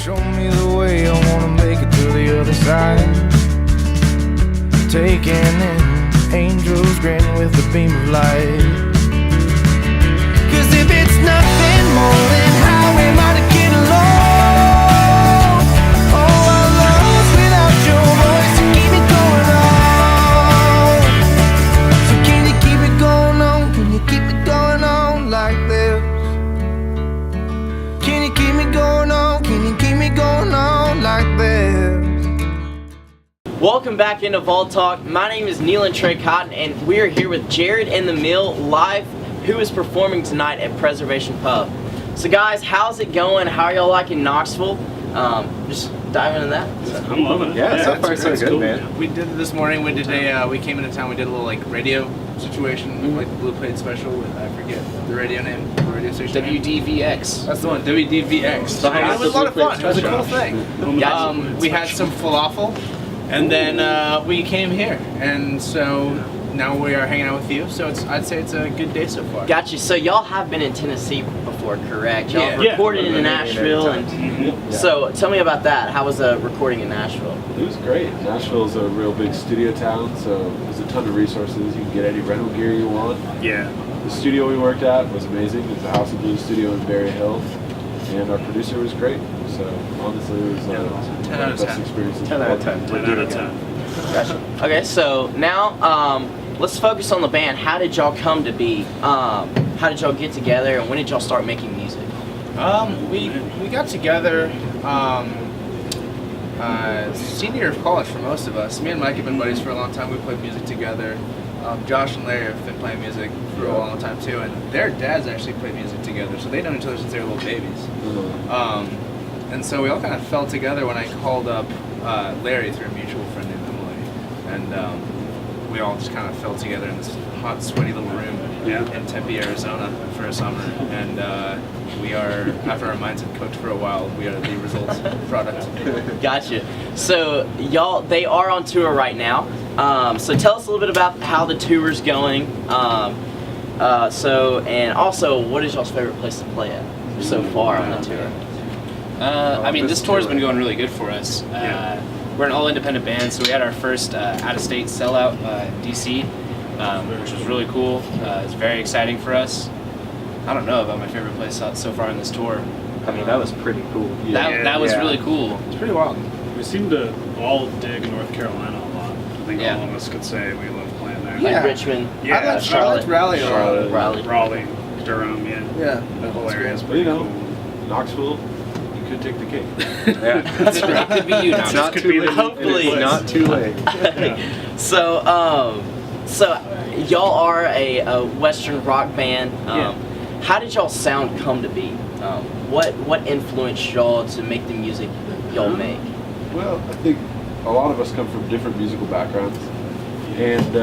Show me the way, I wanna make it to the other side. Taking in angels grin with a beam of light. Cause if it's nothing more than how we might get along, oh, I'm lost without your voice to keep it going on. So can you keep it going on? Can you keep it going on like this? Can you keep me going on? Can you keep me going on like this? Welcome back into VolTalk. My name is Neyland Trae Cotten, and we're here with Jared and the Mill live, who is performing tonight at Preservation Pub. So guys, how's it going? How are y'all liking Knoxville? Just dive into that. I'm loving it. Yeah, so far so good, cool. man. We did it this morning. We did we came into town. We did a little like radio situation, like the Blue Plate special with I forget the radio name, the radio station. WDVX. That's the one. WDVX. It was a lot of fun. It was a cool thing. We had some falafel, and then we came here, and so now we are hanging out with you. So I'd say it's a good day so far. Gotcha. So y'all have been in Tennessee before, correct? Y'all Yeah. recorded in Nashville, and so tell me about that. How was recording in Nashville? It was great. Nashville is a real big studio town, so there's a ton of resources. You can get any rental gear you want. Yeah. The studio we worked at was amazing. It's a House of Blues studio in Berry Hill, and our producer was great. So honestly, it was 10 out of one of the best 10. experiences. 10 out of 10. 10 out of 10. Gotcha. Okay, so now let's focus on the band. How did y'all come to be? How did y'all get together, and when did y'all start making music? We got together senior year of college for most of us. Me and Mike have been buddies for a long time. We played music together. Josh and Larry have been playing music for a long time too, and their dads actually play music together, so they've known each other since they were little babies. And so we all kind of fell together when I called up Larry through a mutual friend named Emily, and we all just kind of fell together in this hot, sweaty little room in Tempe, Arizona for a summer, and we are, after our minds had cooked for a while, we are the results product. Gotcha. So they are on tour right now. So tell us a little bit about how the tour's going. And also, what is y'all's favorite place to play at so far on the tour? I mean, this tour's been going really good for us. We're an all-independent band, so we had our first out-of-state sellout in DC, which was really cool. It's very exciting for us. I don't know about my favorite place so far on this tour. I mean, that was pretty cool. That was really cool. It's pretty wild. We seem to all dig North Carolina a lot. I think all of us could say we love playing there. Like Richmond, Yeah, Charlotte, Raleigh, Raleigh, Durham, Yeah, the whole area is But pretty you know, cool. Knoxville, you could take the cake. That's right. It could be you now. It's not could too be late. the Hopefully. It's not too late. Yeah. So y'all are a Western rock band. How did y'all sound come to be? What influenced y'all to make the music y'all make? Well, I think a lot of us come from different musical backgrounds, and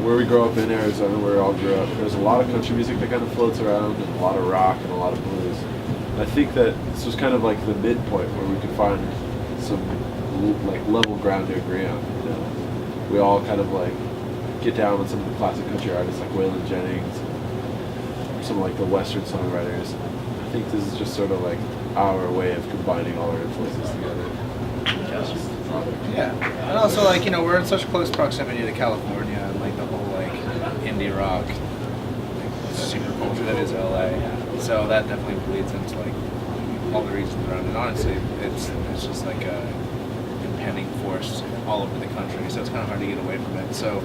where we grow up in Arizona, where we all grew up, there's a lot of country music that kind of floats around, and a lot of rock and a lot of blues. And I think that this was kind of like the midpoint where we could find some like level ground to agree on. You know? We all kind of like get down with some of the classic country artists like Waylon Jennings, some like the Western songwriters. I think this is just sort of like our way of combining all our influences together. Yeah, and also like we're in such close proximity to California and like the whole like indie rock like, super culture that is LA. So that definitely bleeds into like all the regions around. And honestly, it's just like a impending force all over the country. So it's kind of hard to get away from it. So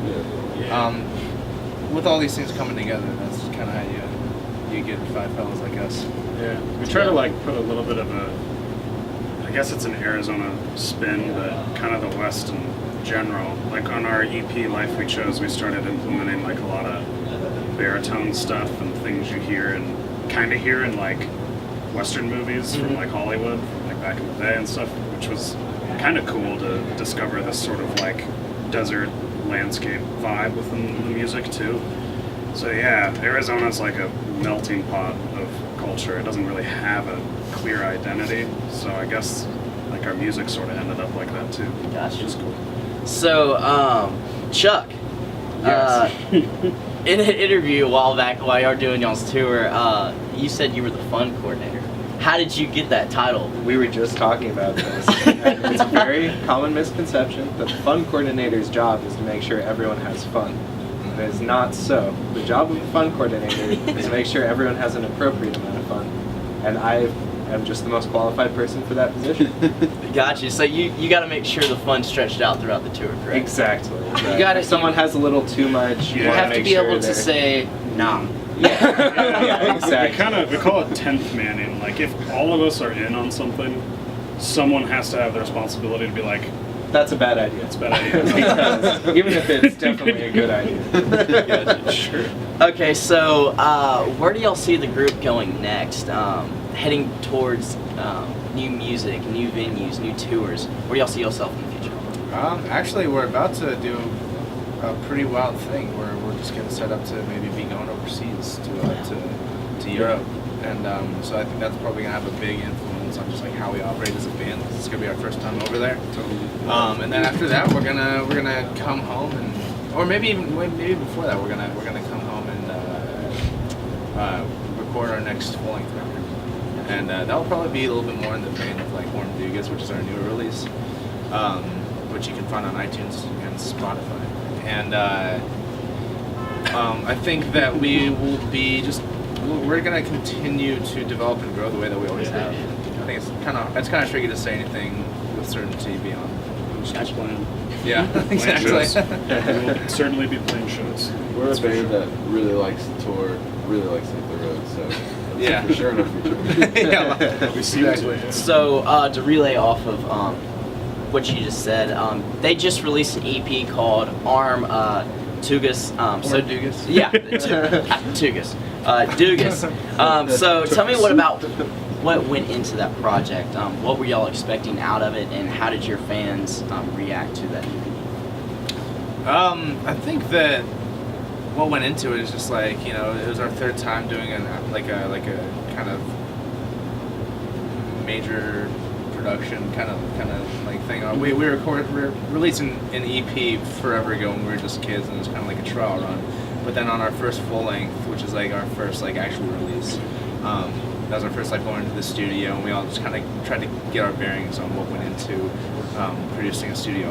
with all these things coming together, that's kind of how you get five fellas like us. Yeah, we try to like put a little bit of I guess it's an Arizona spin, but kind of the West in general. Like on our EP Life We Chose, we started implementing like a lot of baritone stuff and things you hear and kind of hear in like Western movies from like Hollywood, from like back in the day and stuff, which was kind of cool to discover this sort of like desert landscape vibe within the music too. So yeah, Arizona's like a melting pot of culture. It doesn't really have a clear identity, so I guess like our music sort of ended up like that too. Gotcha. Which is cool. So, Chuck, in an interview a while back while you were doing y'all's tour, you said you were the fun coordinator. How did you get that title? We were just talking about this. It's a very common misconception that the fun coordinator's job is to make sure everyone has fun. It is not so. The job of the fun coordinator is to make sure everyone has an appropriate amount of fun. And I am just the most qualified person for that position. Gotcha. So you got to make sure the fun's stretched out throughout the tour, correct? Exactly. You gotta- If someone has a little too much, You wanna have to make be sure able to they're- say, nah. Yeah, exactly. We call it 10th manning. Like if all of us are in on something, someone has to have the responsibility to be like, That's a bad idea. it's a bad idea. Because even if it's definitely a good idea. Yeah, sure. Okay, so where do y'all see the group going next? Heading towards new music, new venues, new tours. Where do y'all see yourself in the future? Actually, we're about to do a pretty wild thing where we're just getting set up to maybe be going overseas to Europe, and so I think that's probably gonna have a big influence on just like how we operate as a band. It's gonna be our first time over there, and then after that we're gonna come home or maybe before that we're gonna come home and record our next full-length record, and that'll probably be a little bit more in the vein of like Warm Dugas, which is our newer release, which you can find on iTunes and Spotify. And I think that we will be we're gonna continue to develop and grow the way that we always have. I think it's kind of tricky to say anything with certainty beyond. Just playing. Yeah, Playing exactly. shows. We will certainly be playing shows. We're a band that really likes to tour, really likes to hit the road, so that's Yeah. for sure in our future. Yeah, We seem exactly. to. So to relay off of what you just said, they just released an EP called Arm Tugas. So Dugas. Yeah, Tugas. Dugas. So tell me what went into that project. What were y'all expecting out of it, and how did your fans react to that EP? I think that what went into it is just like, it was our third time doing a kind of major production kind of like thing. We were releasing an EP forever ago when we were just kids, and it was kind of like a trial run. But then on our first full length, which is like our first like actual release, that was our first like going into the studio, and we all just kind of tried to get our bearings on what went into producing a studio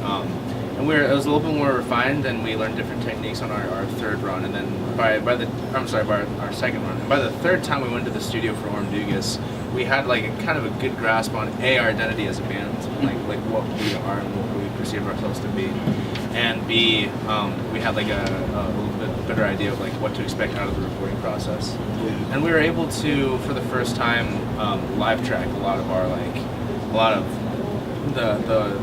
album. And it was a little bit more refined, and we learned different techniques on our third run, and then by our second run. And by the third time we went to the studio for Warm Dugas, we had like a kind of a good grasp on our identity as a band, like what we are and what we perceive ourselves to be, and B, we had like a little bit better idea of like what to expect out of the recording process, and we were able to, for the first time, live track a lot of the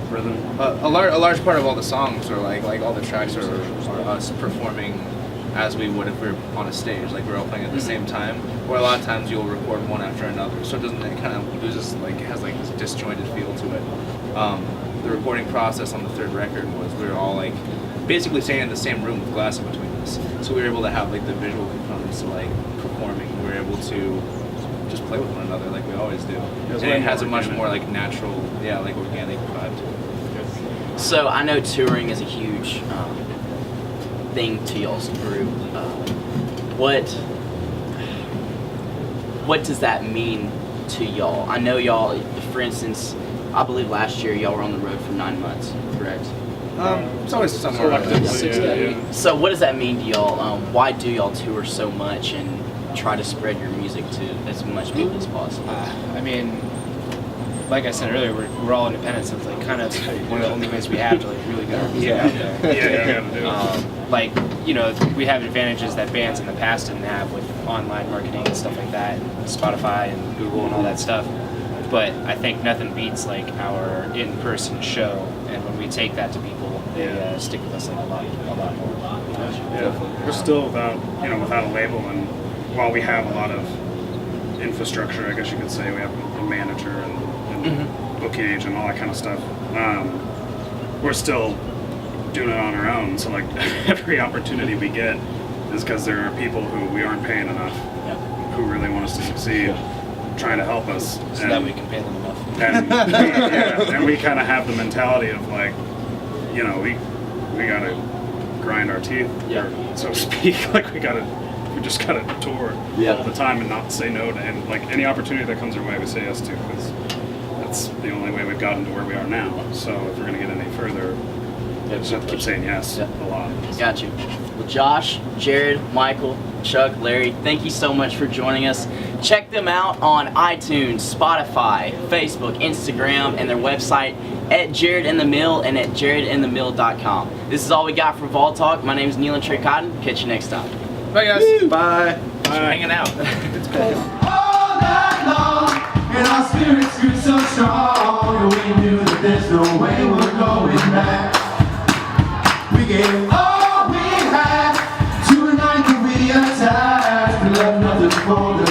Rhythm. a large part of all the songs, or like all the tracks are us performing as we would if we were on a stage, like we're all playing at the same time. Or a lot of times you'll record one after another, so it kind of loses, like it has like this disjointed feel to it. The recording process on the third record was we were all like basically staying in the same room with glass in between us, so we were able to have like the visual components to like performing. We were able to just play with one another like we always do, and it has a much more like natural, like organic vibe to it. So I know touring is a huge thing to y'all's group. What does that mean to y'all? I know y'all, for instance, I believe last year y'all were on the road for 9 months, correct? It's always somewhere around Collectively, 6 yeah, to 8. yeah. So what does that mean to y'all? Why do y'all tour so much and try to spread your music to as much people as possible? I mean, like I said earlier, we're all independent, so it's like kind of one of the only ways we have to like really get our music out there. Yeah, you gotta do it. Like, we have advantages that bands in the past didn't have with online marketing and stuff like that, and Spotify and Google and all that stuff. But I think nothing beats like our in-person show, and when we take that to people, they stick with us like a lot more. Yeah, we're still without a label, and while we have a lot of infrastructure, I guess you could say, we have a manager and booking agent, all that kind of stuff. We're still doing it on our own, so like every opportunity we get is because there are people who we aren't paying enough, who really want us to succeed, trying to help us, So that we can pay them enough. and and we kind of have the mentality of like, we gotta grind our teeth, so to speak. Like we gotta we just gotta tour Yeah. all the time and not say no to any opportunity that comes our way, we say yes to, because that's the only way we've gotten to where we are now. So if we're gonna get any further, we just have to keep saying yes a lot. Got you. Well, Josh, Jared, Michael, Chuck, Larry, thank you so much for joining us. Check them out on iTunes, Spotify, Facebook, Instagram, and their website at Jared and the Mill and at jaredandthemill.com. This is all we got for VolTalk. My name is Neyland Trae Cotten. Catch you next time. Bye, guys. Bye. Thanks for hanging out. All night long, and our spirits grew so strong. We knew that there's no way we're going back. We gave all we had to a night that we attacked. We left nothing for the